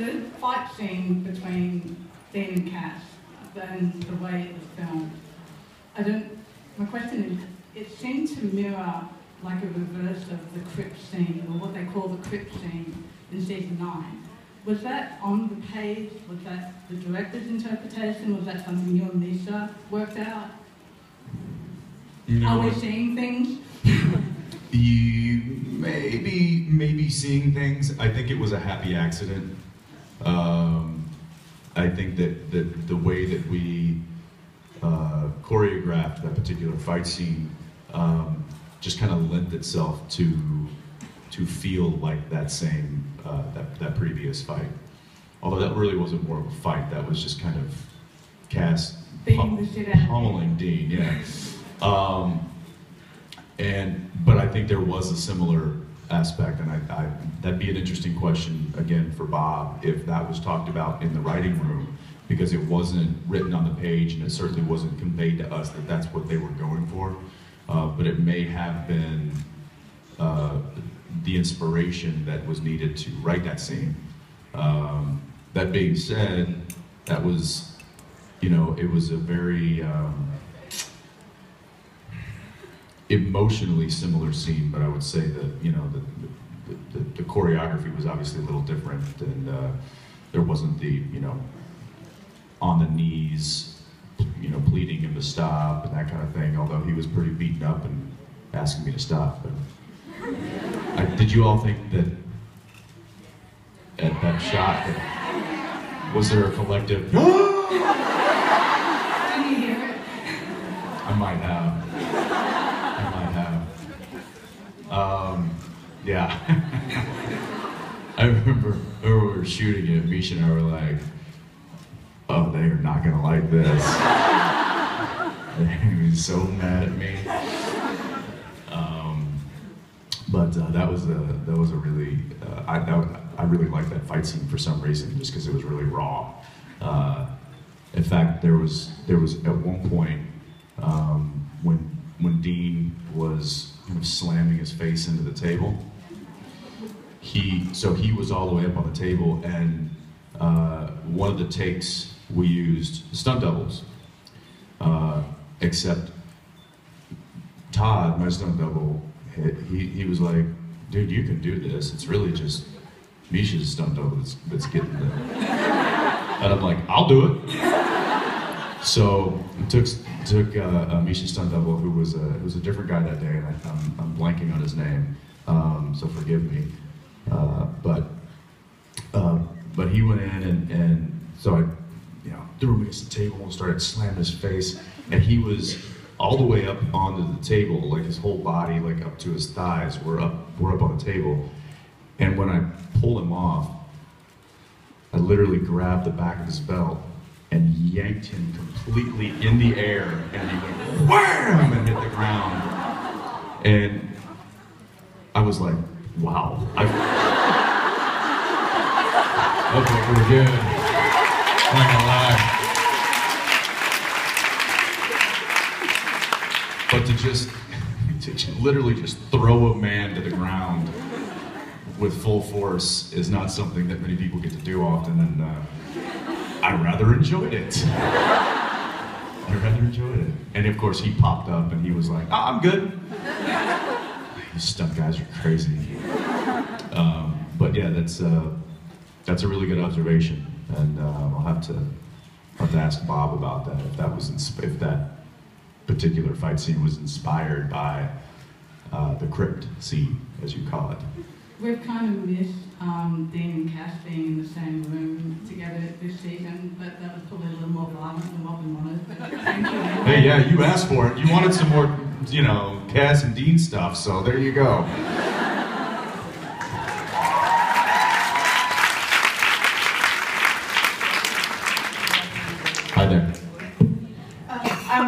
the fight scene between Dean and Cass, and the way it was filmed, my question is, it seemed to mirror like a reverse of the crypt scene, or what they call the crypt scene in season 9. Was that on the page? Was that the director's interpretation? Was that something you and Misha worked out? Are we seeing things? You maybe seeing things. I think it was a happy accident. I think that the way that we choreographed that particular fight scene just kind of lent itself to feel like that same that previous fight. Although that really wasn't more of a fight. That was just kind of Cass pummeling Dean. Yeah. But I think there was a similar aspect, and that'd be an interesting question again for Bob if that was talked about in the writing room, because it wasn't written on the page and it certainly wasn't conveyed to us that that's what they were going for. But it may have been the inspiration that was needed to write that scene. That being said, that was, it was a very emotionally similar scene, but I would say that, the choreography was obviously a little different, and there wasn't the, on the knees, pleading him to stop and that kind of thing, although he was pretty beaten up and asking me to stop. But did you all think that at that shot, was there a collective, Can you hear it? I might have. Yeah. I remember we were shooting it, Misha and I were like, oh, they are not gonna like this. He was so mad at me. But that was a really, I really liked that fight scene for some reason, just because it was really raw. In fact, there was at one point when Dean was kind of slamming his face into the table. He was all the way up on the table, and one of the takes we used stunt doubles, except Todd, my stunt double, he was like, dude, you can do this. It's really just Misha's stunt double that's getting the... And I'm like, I'll do it. So it took Misha's stunt double, who was a different guy that day, and I'm blanking on his name, so forgive me. But he went in, and so I threw him against the table and started slamming his face, and he was all the way up onto the table, like his whole body, like up to his thighs, were up on the table. And when I pulled him off, I literally grabbed the back of his belt and yanked him completely in the air, and he went wham and hit the ground. And I was like, wow. Okay, we're good. Not gonna lie. But to literally just throw a man to the ground with full force is not something that many people get to do often, and I rather enjoyed it. And of course he popped up and he was like, oh, I'm good. These stunt guys are crazy. But yeah, that's a really good observation, and I'll have to ask Bob about that, if that particular fight scene was inspired by the crypt scene, as you call it. We've kind of missed Dean and Cass being in the same room together this season, but that was probably a little more violent than what we wanted. But thank you. Hey, yeah, you asked for it. You wanted some more, Cass and Dean stuff, so there you go.